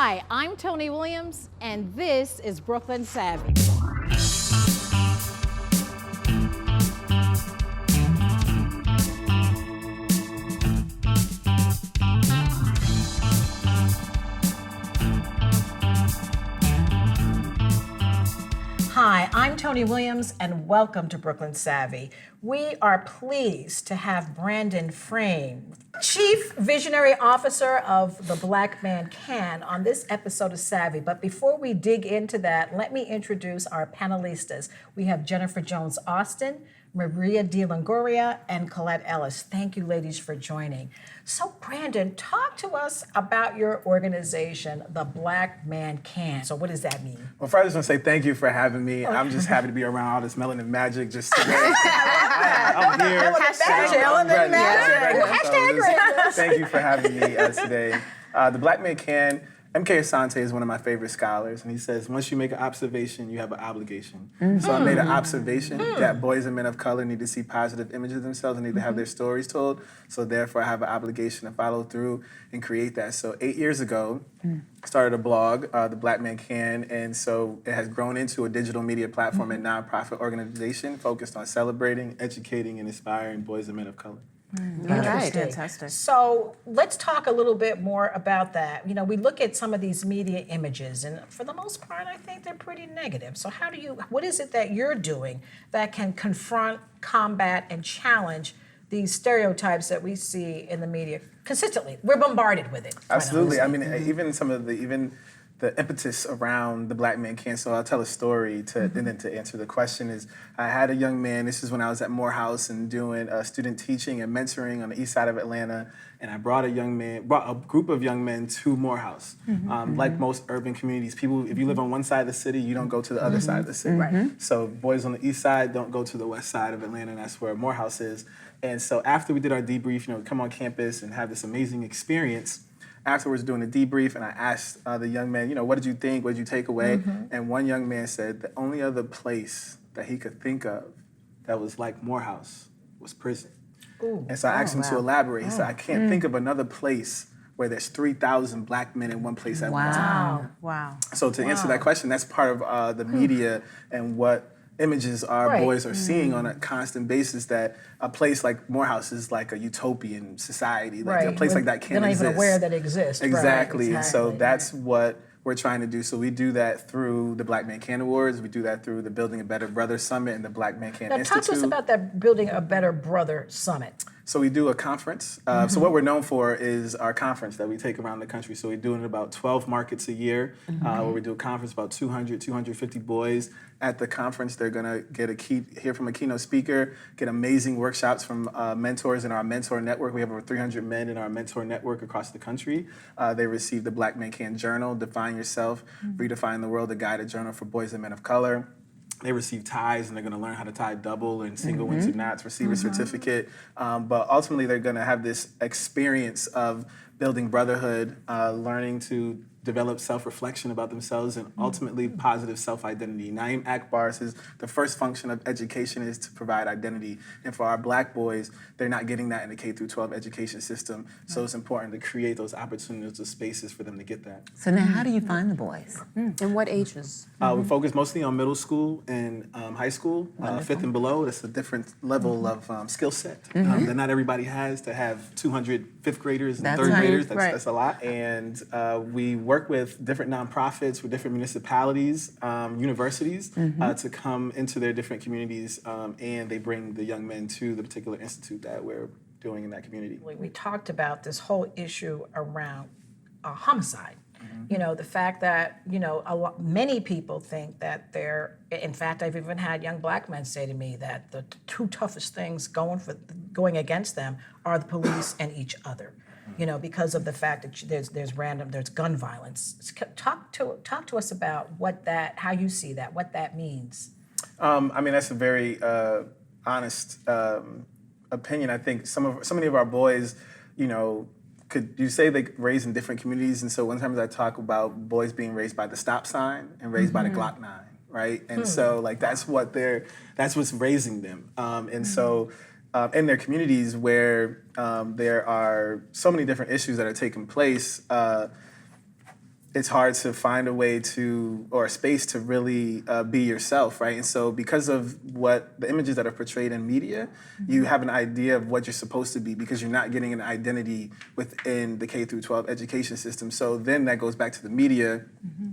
Hi, I'm Tony Williams, and this is Brooklyn Savvy. Hi, I'm Tony Williams, and welcome to Brooklyn Savvy. We are pleased to have Brandon Frame, Chief Visionary Officer of the Black Man Can, on this episode of Savvy. But before we dig into that, let me introduce our panelistas. We have Jennifer Jones Austin, Maria De Longoria, and Colette Ellis. Thank you, ladies, for joining. So, Brandon, talk to us about your organization, the Black Man Can. So what does that mean? Well, first I just want to say thank you for having me. I'm just happy to be around all this melanin magic just today. I'm here. Melanin magic. Hashtag thank you for having me today. The Black Man Can. M.K. Asante is one of my favorite scholars, and he says, once you make an observation, you have an obligation. So I made an observation that boys and men of color need to see positive images of themselves and need to have their stories told. So therefore, I have an obligation to follow through and create that. So 8 years ago, I started a blog, The Black Man Can, and so it has grown into a digital media platform and nonprofit organization focused on celebrating, educating, and inspiring boys and men of color. Right. Fantastic. So let's talk a little bit more about that. You know, we look at some of these media images, and for the most part, I think they're pretty negative. So what is it that you're doing that can confront, combat, and challenge these stereotypes that we see in the media consistently? We're bombarded with it. Absolutely. I mean, even some of the impetus around the Black Man Can. So I'll tell a story and then to answer the question is, I had a young man, this is when I was at Morehouse and doing student teaching and mentoring on the east side of Atlanta, and I brought a group of young men to Morehouse. Like most urban communities, people, if you live on one side of the city, you don't go to the other side of the city. So boys on the east side don't go to the west side of Atlanta, and that's where Morehouse is. And so after we did our debrief, we come on campus and have this amazing experience. Afterwards, doing a debrief, and I asked the young man, what did you think? What did you take away? And one young man said the only other place that he could think of that was like Morehouse was prison. And so I asked him to elaborate. He said, I can't think of another place where there's 3,000 black men in one place at one time. Wow. So to answer that question, that's part of the media and what images our boys are seeing on a constant basis, that a place like Morehouse is like a utopian society. Like a place like that can't exist. They're not even aware that it exists. Exactly. And so that's what we're trying to do. So we do that through the Black Man Can Awards. We do that through the Building a Better Brother Summit and the Black Man Can Institute. Talk to us about that Building a Better Brother Summit. So we do a conference. So what we're known for is our conference that we take around the country. So we do it in about 12 markets a year, where we do a conference, about 200, 250 boys. At the conference, they're gonna hear from a keynote speaker, get amazing workshops from mentors in our mentor network. We have over 300 men in our mentor network across the country. They receive the Black Man Can Journal, Define Yourself, Redefine the World, a guided journal for boys and men of color. They receive ties, and they're going to learn how to tie double and single into knots, receive a certificate. But ultimately, they're going to have this experience of building brotherhood, learning to develop self-reflection about themselves, and ultimately positive self-identity. Naeem Akbar says the first function of education is to provide identity. And for our black boys, they're not getting that in the K through 12 education system. So it's important to create those opportunities, those spaces for them to get that. So now how do you find the boys? And what ages? We focus mostly on middle school and high school, fifth and below. That's a different level of skill set that not everybody has. To have 200 fifth graders and third graders, that's a lot. And we work with different nonprofits, with different municipalities, universities, to come into their different communities, and they bring the young men to the particular institute that we're doing in that community. We talked about this whole issue around homicide. The fact that, many people think that in fact, I've even had young black men say to me that the two toughest things going against them are the police and each other. Because of the fact that there's gun violence. Talk to us about how you see that, what that means. That's a very honest opinion. I think so many of our boys, could you say they raised in different communities? And so sometimes I talk about boys being raised by the stop sign and raised by the Glock 9, right? And so that's what's raising them. And so in their communities where there are so many different issues that are taking place, it's hard to find a way to, or a space to really be yourself, right? And so because of what the images that are portrayed in media, you have an idea of what you're supposed to be because you're not getting an identity within the K through 12 education system. So then that goes back to the media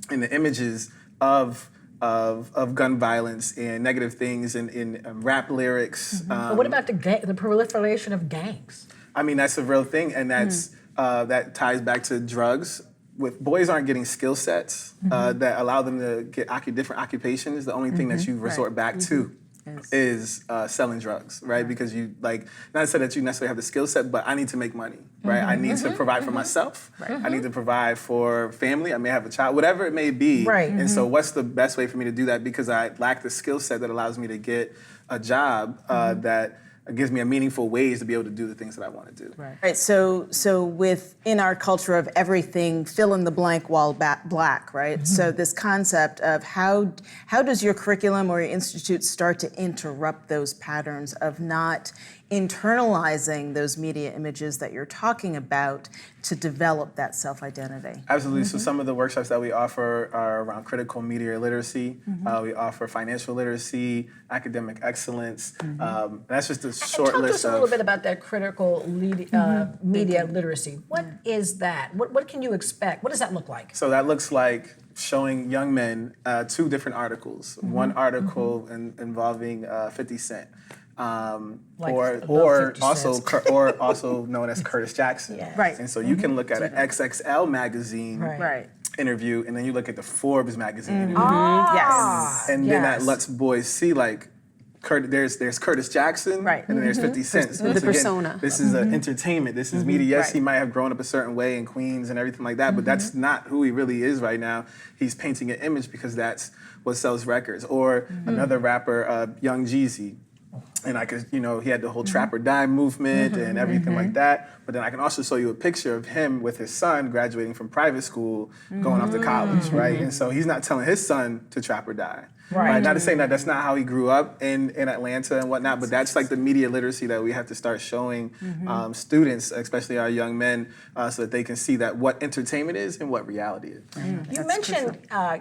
and the images of gun violence and negative things in rap lyrics. But what about the proliferation of gangs? I mean, that's a real thing, and that's that ties back to drugs. With boys aren't getting skill sets that allow them to get different occupations. The only thing that you resort back to is selling drugs, right? Because you not to say that you necessarily have the skill set, but I need to make money, right? I need to provide for myself. I need to provide for family. I may have a child, whatever it may be. Right. And so, what's the best way for me to do that? Because I lack the skill set that allows me to get a job that gives me a meaningful ways to be able to do the things that I want to do. Right. So within our culture of everything, fill in the blank while black, right? So this concept of how does your curriculum or your institute start to interrupt those patterns of not internalizing those media images that you're talking about to develop that self-identity? Absolutely. So some of the workshops that we offer are around critical media literacy. We offer financial literacy, academic excellence. That's just a short Talk to list us a little bit about that critical media literacy. What is that? What can you expect? What does that look like? So that looks like showing young men two different articles. One article involving 50 Cent. Or 50 also known as Curtis Jackson. Yes. Right. And so you can look at an XXL magazine Right. interview, and then you look at the Forbes magazine interview. Yes. And then that lets boys see there's Curtis Jackson, Right. and then there's 50 Cent. So The again, persona. this is entertainment. This is media. Yes, Right. he might have grown up a certain way in Queens and everything like that, but that's not who he really is right now. He's painting an image because that's what sells records. Or another rapper, Young Jeezy. And I could, he had the whole Trap or Die movement and everything like that. But then I can also show you a picture of him with his son graduating from private school, going off to college, right? And so he's not telling his son to trap or die. Right. Not to say that that's not how he grew up in Atlanta and whatnot, but that's like the media literacy that we have to start showing students, especially our young men, so that they can see that what entertainment is and what reality is. You mentioned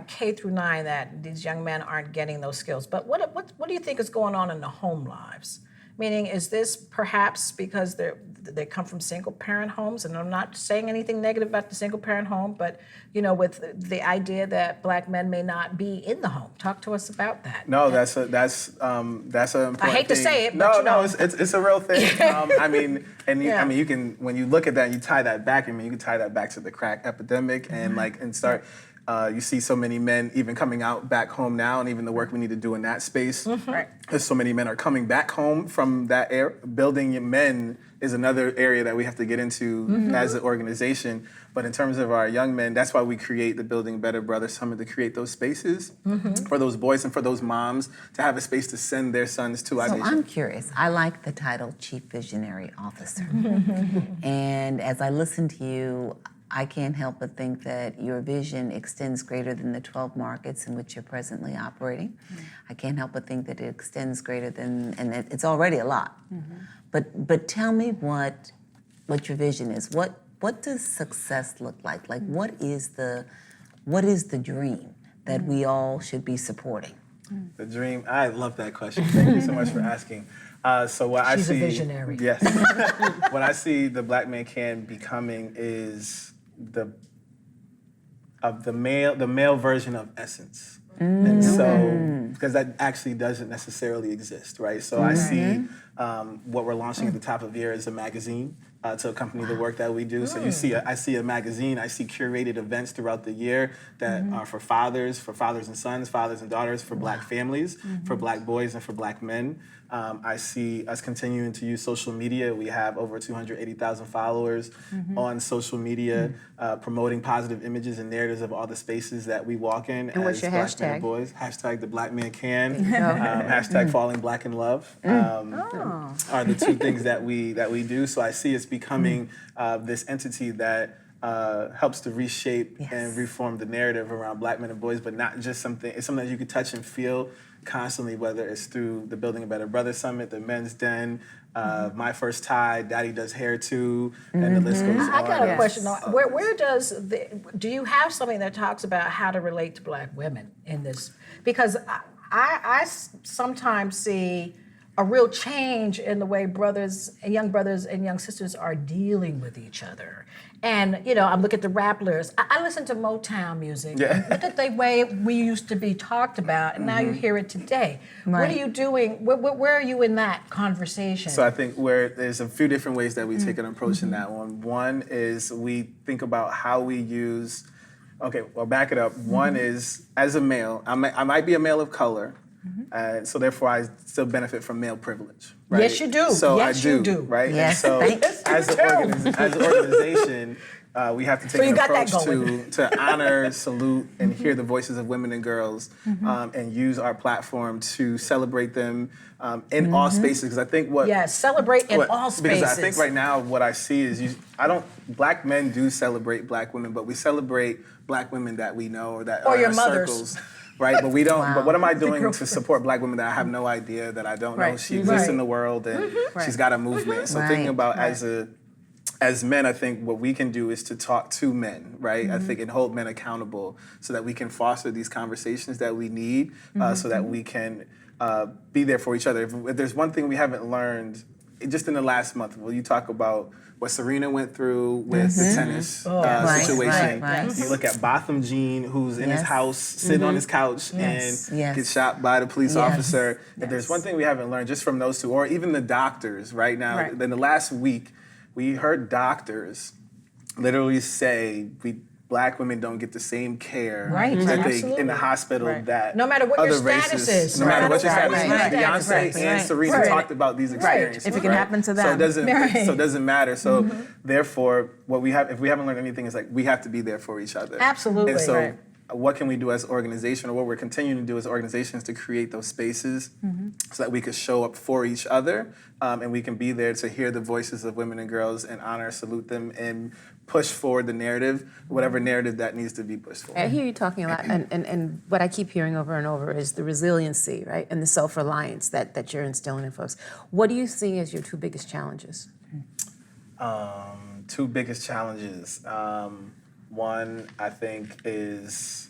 K through 9 that these young men aren't getting those skills, but what do you think is going on in the home lives? Meaning, is this perhaps because they come from single-parent homes? And I'm not saying anything negative about the single-parent home, but with the idea that black men may not be in the home. Talk to us about that. No, that's an important I hate to thing. say it, but it's a real thing. You can, when you look at that and you tie that back, you can tie that back to the crack epidemic and start. You see so many men even coming out back home now, and even the work we need to do in that space. Right. Because so many men are coming back home from that area. Building men is another area that we have to get into as an organization. But in terms of our young men, that's why we create the Building Better Brothers Summit, to create those spaces for those boys and for those moms to have a space to send their sons to. So I'm curious. I like the title Chief Visionary Officer. And as I listen to you, I can't help but think that your vision extends greater than the 12 markets in which you're presently operating. I can't help but think that it extends greater than, and it's already a lot. But tell me what your vision is. What does success look like? Like what is the dream that we all should be supporting? The dream. I love that question. Thank you so much for asking. So what She's I see, a visionary. Yes. What I see the Black Man Can becoming is the male version of Essence. And so, because that actually doesn't necessarily exist, right? So I see what we're launching at the top of the year is a magazine to accompany the work that we do. So I see a magazine, I see curated events throughout the year that are for fathers and sons, fathers and daughters, for Black families, for Black boys and for Black men. I see us continuing to use social media. We have over 280,000 followers on social media, promoting positive images and narratives of all the spaces that we walk in. And what's your Black men hashtag? and boys. Hashtag the Black Man Can. Hashtag Falling Black in Love are the two things that we do. So I see us becoming this entity that helps to reshape and reform the narrative around Black men and boys, but not just something. It's something that you can touch and feel constantly, whether it's through the Building a Better Brother Summit, the Men's Den, My First Tie, Daddy Does Hair Too, and the list goes on. I got a question. Where do you have something that talks about how to relate to Black women in this? Because I sometimes see a real change in the way brothers and young sisters are dealing with each other. And, you know, I look at the Rapplers. I listen to Motown music. Yeah. Look at the way we used to be talked about, and now you hear it today. What are you doing? Where are you in that conversation? So I think there's a few different ways that we take an approach in that one. One is we think about how we use, okay, well, back it up. One is, as a male, I might be a male of color, so therefore I still benefit from male privilege. Right? Yes, you do. So Yes, I do, you do. right? Yes, And so thanks. as an organization, we have to take you an got that approach going. to honor, salute, and hear the voices of women and girls, and use our platform to celebrate them in all spaces. Because I think Yes, celebrate in all spaces. Because I think right now what I see is Black men do celebrate Black women, but we celebrate Black women that we know or that Or are in your our mothers. circles. Right, but we don't. Wow. But what am I doing to support Black women that I have no idea, that I don't know Right. she exists Right. in the world, and she's got a movement. So thinking Right. about as men, I think what we can do is to talk to men, right? I think and hold men accountable so that we can foster these conversations that we need, so that we can be there for each other. If there's one thing we haven't learned, just in the last month, will you talk about what Serena went through with the tennis Right, situation? right. You look at Botham Jean, who's in his Yes. house, sitting on his couch, Yes. and Yes. gets shot by the police Yes. officer. If there's one thing we haven't learned just from those two, or even the doctors right now, Right. in the last week, we heard doctors literally say Black women don't get the same care Right, that they absolutely. in the hospital Right. that No matter what your other status races, is. no matter what your Right, status is. right, Beyonce right, and right. Serena Right. talked about these experiences. If it can right? happen to So them. it doesn't. Right. So it doesn't matter. So therefore, if we haven't learned anything, is like we have to be there for each other. Absolutely. And so, Right. what can we do as an organization, or what we're continuing to do as organizations, to create those spaces so that we could show up for each other, and we can be there to hear the voices of women and girls and honor, salute them, and push forward the narrative, whatever narrative that needs to be pushed forward. I hear you talking a lot, and what I keep hearing over and over is the resiliency, right, and the self-reliance that you're instilling in folks. What do you see as your two biggest challenges? Two biggest challenges. One, I think, is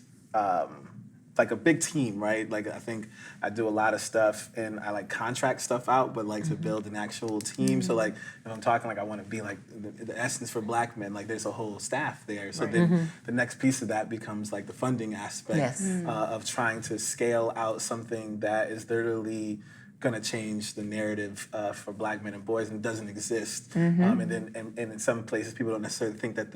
like a big team, right? Like I think I do a lot of stuff and I like contract stuff out, but like to build an actual team. So like if I'm talking like I want to be like the essence for Black men, like there's a whole staff there. So then the next piece of that becomes like the funding aspect Yes. of trying to scale out something that is literally going to change the narrative for Black men and boys and doesn't exist. And in some places people don't necessarily think that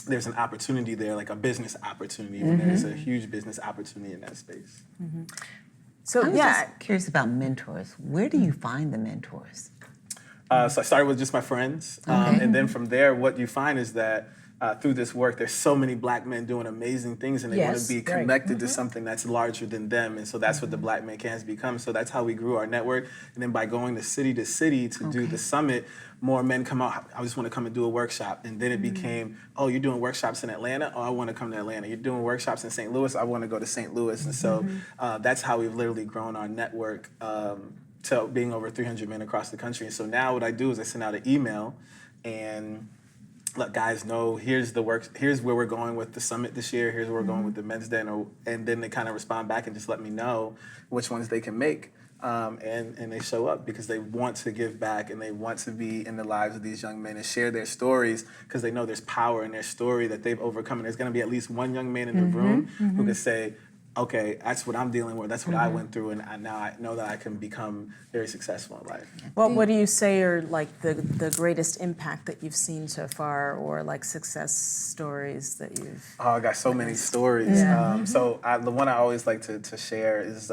there's an opportunity there, like a business opportunity, when there's a huge business opportunity in that space. So I'm yeah, just curious about mentors. Where do you find the mentors? So I started with just my friends, and then from there, what you find is that through this work, there's so many Black men doing amazing things, and they want Yes, to be right. connected to something that's larger than them, and so that's what the Black Man Can has become. So that's how we grew our network, and then by going to city to do the summit, more men come out. I just want to come and do a workshop, and then it became, oh, you're doing workshops in Atlanta? Oh, I want to come to Atlanta. You're doing workshops in St. Louis? I want to go to St. Louis, and so that's how we've literally grown our network. To being over 300 men across the country. And so now what I do is I send out an email and let guys know here's where we're going with the summit this year, here's where we're going with the men's den, and then they kind of respond back and just let me know which ones they can make. And they show up because they want to give back and they want to be in the lives of these young men and share their stories because they know there's power in their story that they've overcome. And there's going to be at least one young man in the room who can say, okay, that's what I'm dealing with, that's what I went through, and now I know that I can become very successful in life. well, what do you say are like the greatest impact that you've seen so far, or like success stories that you've? Oh, I got so many stories. Yeah. So the one I always like to share is